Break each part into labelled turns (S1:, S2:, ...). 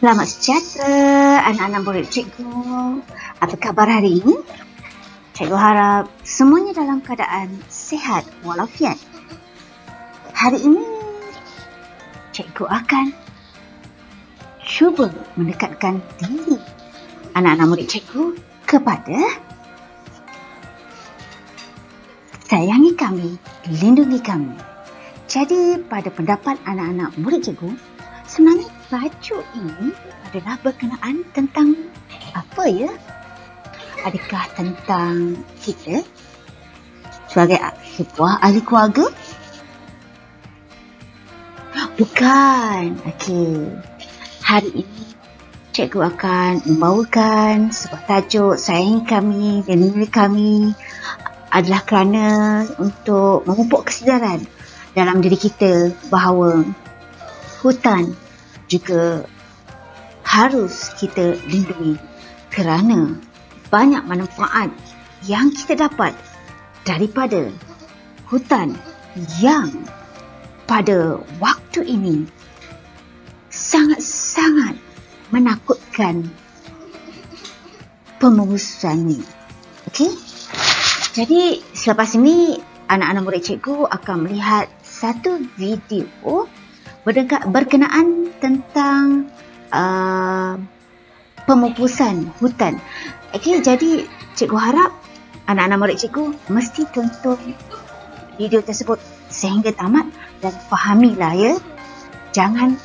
S1: Selamat sejahtera anak-anak murid cikgu. Apa khabar hari ini? Cikgu harap semuanya dalam keadaan sihat walafiat. Hari ini cikgu akan cuba mendekatkan diri anak-anak murid cikgu kepada sayangi kami, lindungi kami. Jadi pada pendapat anak-anak murid cikgu, sebenarnya tajuk ini adalah berkenaan tentang apa ya? Adakah tentang kita sebagai sebuah ahli keluarga? Bukan. Okey. Hari ini cikgu akan membawakan sebuah tajuk sayangi kami, lindungi kami adalah kerana untuk memupuk kesedaran dalam diri kita bahawa hutan juga harus kita lindungi kerana banyak manfaat yang kita dapat daripada hutan yang pada waktu ini sangat-sangat menakutkan pemenggusuannya. Okey? Jadi selepas ini anak-anak murid cikgu akan melihat satu video berkenaan tentang pemupusan hutan. Okey, jadi cikgu harap anak-anak murid cikgu mesti tonton video tersebut sehingga tamat dan fahamilah ya. Jangan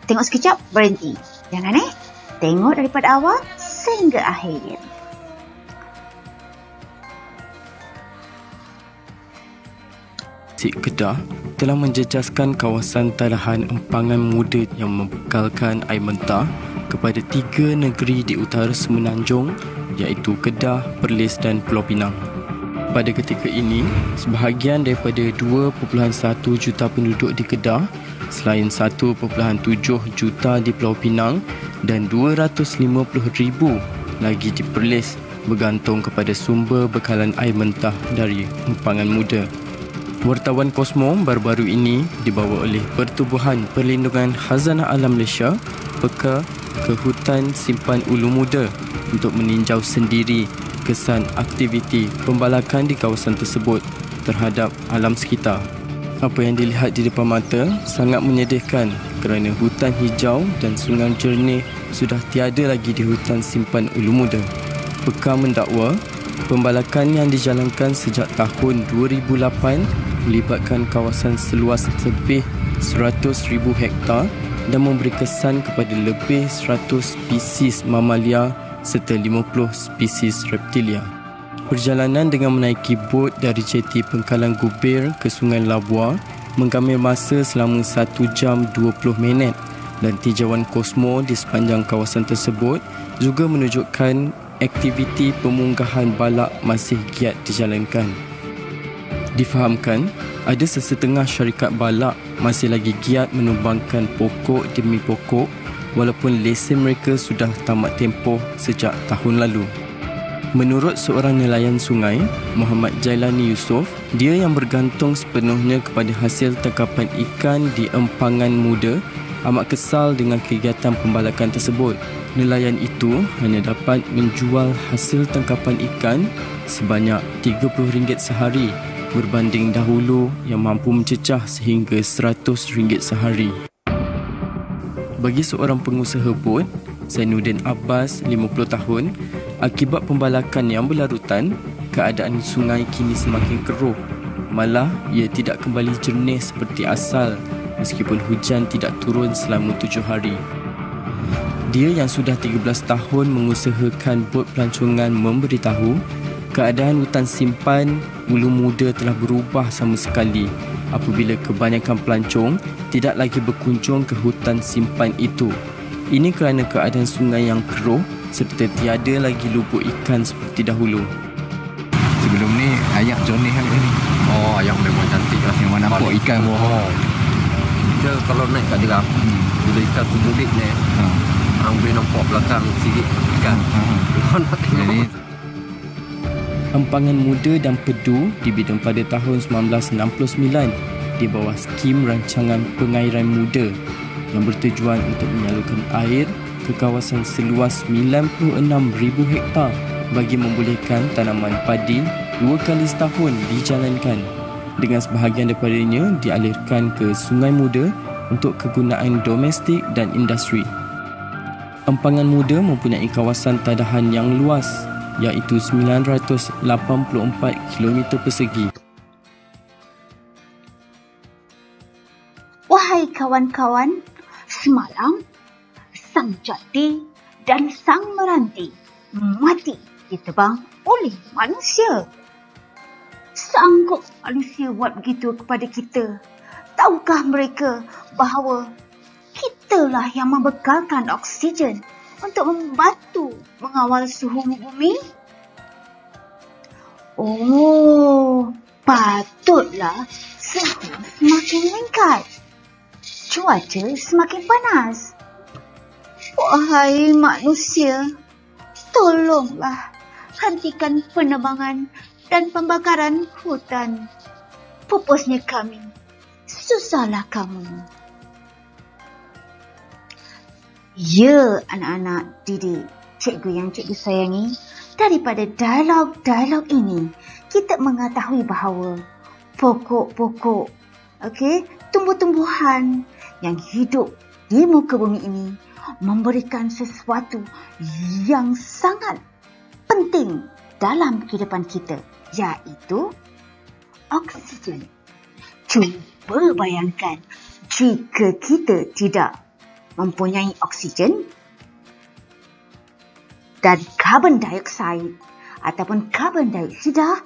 S1: tengok sekejap berhenti. Jangan tengok daripada awal sehingga akhir.
S2: Kedah telah menjejaskan kawasan talahan empangan muda yang membekalkan air mentah kepada 3 negeri di utara Semenanjung iaitu Kedah, Perlis dan Pulau Pinang. Pada ketika ini, sebahagian daripada 2.1 juta penduduk di Kedah selain 1.7 juta di Pulau Pinang dan 250,000 lagi di Perlis bergantung kepada sumber bekalan air mentah dari empangan muda. Wartawan Kosmo baru-baru ini dibawa oleh Pertubuhan Perlindungan Khazanah Alam Malaysia PEKA ke hutan simpan Ulu Muda untuk meninjau sendiri kesan aktiviti pembalakan di kawasan tersebut terhadap alam sekitar. Apa yang dilihat di depan mata sangat menyedihkan kerana hutan hijau dan sungai jernih sudah tiada lagi di hutan simpan Ulu Muda. PEKA mendakwa pembalakan yang dijalankan sejak tahun 2008 melibatkan kawasan seluas lebih 100,000 hektar dan memberi kesan kepada lebih 100 spesies mamalia serta 50 spesies reptilia. Perjalanan dengan menaiki bot dari jeti Pengkalan Gubir ke Sungai Labua mengambil masa selama 1 jam 20 minit dan tinjauan kosmo di sepanjang kawasan tersebut juga menunjukkan aktiviti pemunggahan balak masih giat dijalankan. Difahamkan, ada sesetengah syarikat balak masih lagi giat menumbangkan pokok demi pokok walaupun lesen mereka sudah tamat tempoh sejak tahun lalu. Menurut seorang nelayan sungai, Muhammad Jailani Yusof, dia yang bergantung sepenuhnya kepada hasil tangkapan ikan di empangan muda amat kesal dengan kegiatan pembalakan tersebut. Nelayan itu hanya dapat menjual hasil tangkapan ikan sebanyak RM30 sehari berbanding dahulu yang mampu mencecah sehingga RM100 sehari. Bagi seorang pengusaha bot, Zainuddin Abbas, 50 tahun, akibat pembalakan yang berlarutan, keadaan sungai kini semakin keruh. Malah, ia tidak kembali jernih seperti asal meskipun hujan tidak turun selama 7 hari. Dia yang sudah 13 tahun mengusahakan bot pelancongan memberitahu keadaan hutan simpan Ulu Muda telah berubah sama sekali apabila kebanyakan pelancong tidak lagi berkunjung ke hutan simpan itu. Ini kerana keadaan sungai yang keruh serta tiada lagi lubuk ikan seperti dahulu.
S3: Sebelum ni ayak jernih kan ni.
S4: Oh, ayam memang cantik lah.
S3: Memang nampak ikan.
S4: Kita kalau naik kat jeram, bila ikan tu mudik ni, boleh nampak belakang sikit ikan.
S3: Jadi
S2: Empangan Muda dan Pedu dibidang pada tahun 1969 di bawah skim rancangan pengairan muda. yang bertujuan untuk menyalurkan air ke kawasan seluas 96,000 hektar bagi membolehkan tanaman padi 2 kali setahun dijalankan, dengan sebahagian daripadanya dialirkan ke Sungai Muda untuk kegunaan domestik dan industri. Empangan Muda mempunyai kawasan tadahan yang luas, iaitu 984 km persegi.
S1: Wahai kawan-kawan, semalam sang jati dan sang meranti mati ditebang oleh manusia. Sanggup manusia buat begitu kepada kita? Tahukah mereka bahawa kitalah yang membekalkan oksigen untuk membantu mengawal suhu bumi? Oh, patutlah suhu semakin meningkat, cuaca semakin panas. Wahai manusia, tolonglah hentikan penebangan dan pembakaran hutan. Pupusnya kami, susahlah kamu. Ya, anak-anak didik, cikgu yang cikgu sayangi, daripada dialog-dialog ini, kita mengetahui bahawa pokok-pokok, tumbuh-tumbuhan yang hidup di muka bumi ini memberikan sesuatu yang sangat penting dalam kehidupan kita, iaitu oksigen. Cuba bayangkan jika kita tidak mempunyai oksigen dan karbon dioksida ataupun karbon dioksida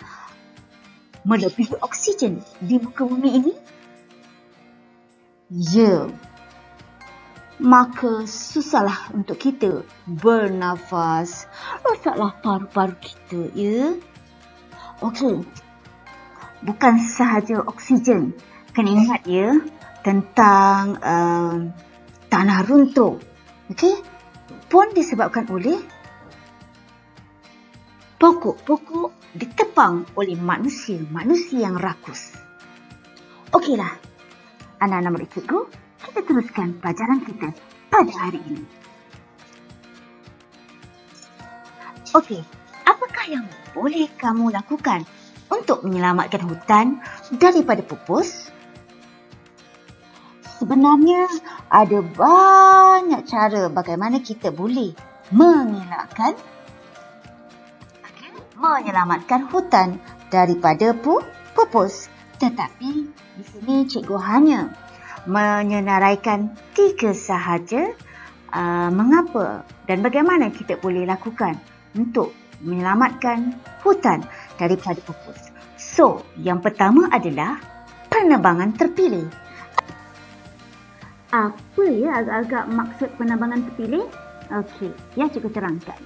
S1: melebihi oksigen di muka bumi ini, ya, maka susahlah untuk kita bernafas, rosaklah paru-paru kita, ya. Okey, bukan sahaja oksigen, kena ingat ya tentang tanah runtuh, pun disebabkan oleh pokok-pokok ditebang oleh manusia yang rakus. Okeylah, anak-anak murid cikgu, kita teruskan pelajaran kita pada hari ini. Okey, apakah yang boleh kamu lakukan untuk menyelamatkan hutan daripada pupus? Sebenarnya ada banyak cara bagaimana kita boleh menyelamatkan hutan daripada pupus. Tetapi di sini cikgu hanya menyenaraikan 3 sahaja mengapa dan bagaimana kita boleh lakukan untuk menyelamatkan hutan daripada pupus. So, yang pertama adalah penebangan terpilih. Apa ya agak-agak maksud penebangan terpilih? Okey, ya cikgu terangkan.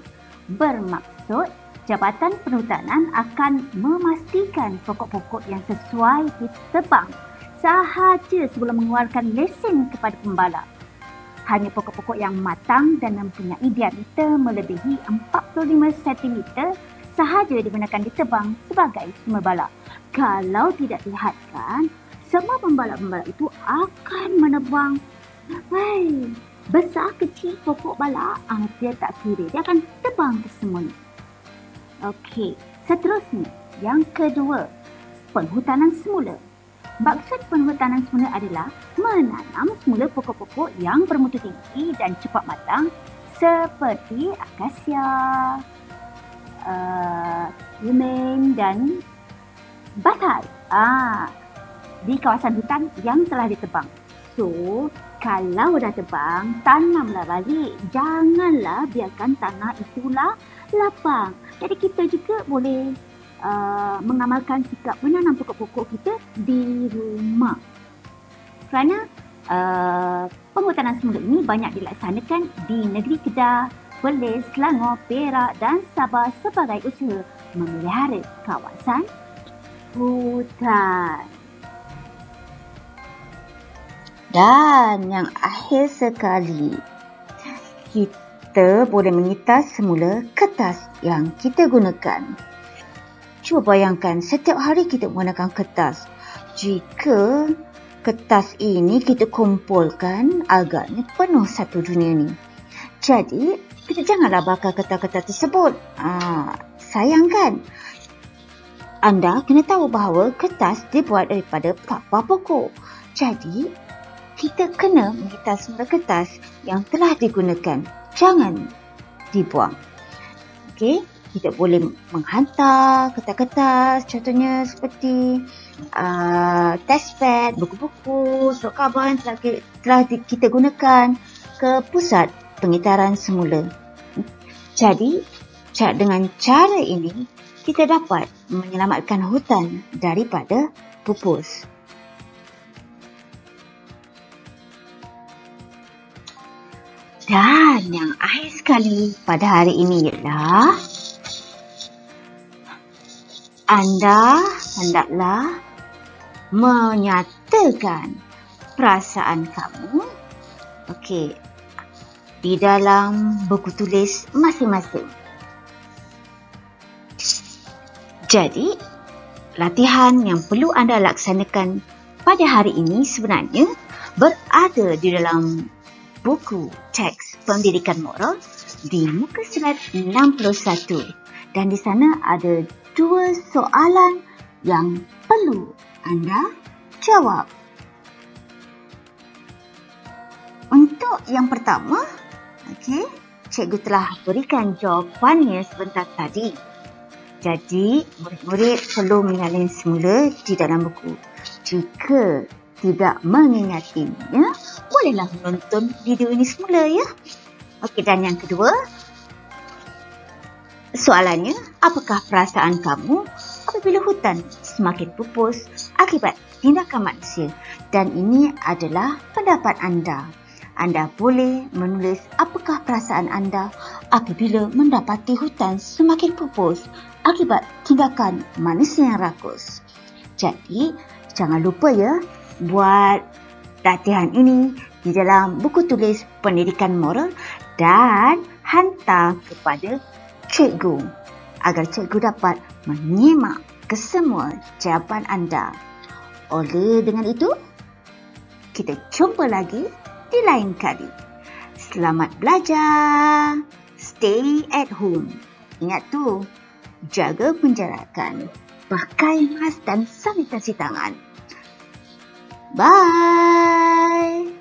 S1: Bermaksud Jabatan Perhutanan akan memastikan pokok-pokok yang sesuai ditebang sahaja sebelum mengeluarkan lesen kepada pembalap. Hanya pokok-pokok yang matang dan mempunyai diameter melebihi 45 cm sahaja digunakan ditebang sebagai sumber balap. Kalau tidak dilihatkan, semua pembalap-pembalap itu akan menebang besar kecil pokok balak, dia tak kira, dia akan tebang ke semuanya. Okey, seterusnya, yang kedua, penghutanan semula. Maksud penghutanan semula adalah menanam semula pokok-pokok yang bermutu tinggi dan cepat matang seperti akasia, yumen dan batai di kawasan hutan yang telah ditebang. So, kalau dah tebang, tanamlah balik. Janganlah biarkan tanah itulah lapang. Jadi kita juga boleh mengamalkan sikap menanam pokok-pokok kita di rumah. Kerana penghutanan semula ini banyak dilaksanakan di negeri Kedah, Perlis, Selangor, Perak dan Sabah sebagai usaha memelihara kawasan hutan. Dan yang akhir sekali, kita boleh mengitas semula kertas yang kita gunakan. Cuba bayangkan setiap hari kita menggunakan kertas. Jika kertas ini kita kumpulkan agaknya penuh satu dunia ni. Jadi, kita janganlah bakar kertas-kertas tersebut. Sayang kan? Anda kena tahu bahawa kertas dibuat daripada buah pokok. Jadi, kita kena menggitar semula kertas yang telah digunakan. Jangan dibuang. Okey, kita boleh menghantar kertas-kertas, contohnya seperti testpad, buku-buku, surat khabar yang telah kita gunakan ke pusat pengitaran semula. Jadi, dengan cara ini, kita dapat menyelamatkan hutan daripada pupus. Dan yang akhir sekali pada hari ini ialah anda hendaklah menyatakan perasaan kamu di dalam buku tulis masing-masing. Jadi, latihan yang perlu anda laksanakan pada hari ini sebenarnya berada di dalam buku teks pendidikan moral di muka surat 61. Dan di sana ada 2 soalan yang perlu anda jawab. Untuk yang pertama, cikgu telah berikan jawapannya sebentar tadi. Jadi, murid-murid perlu mengalami semula di dalam buku. Jika tidak mengingatinya, bolehlah menonton video ini semula ya. Dan yang kedua, soalannya, apakah perasaan kamu apabila hutan semakin pupus akibat tindakan manusia? Dan ini adalah pendapat anda. Anda boleh menulis apakah perasaan anda apabila mendapati hutan semakin pupus akibat tindakan manusia yang rakus. Jadi, jangan lupa ya, buat latihan ini di dalam buku tulis pendidikan moral dan hantar kepada cikgu agar cikgu dapat menyimak kesemua jawapan anda. Oleh dengan itu, kita jumpa lagi di lain kali. Selamat belajar. Stay at home. Ingat tu, jaga penjarakan, pakai mask dan sanitasi tangan. Bye.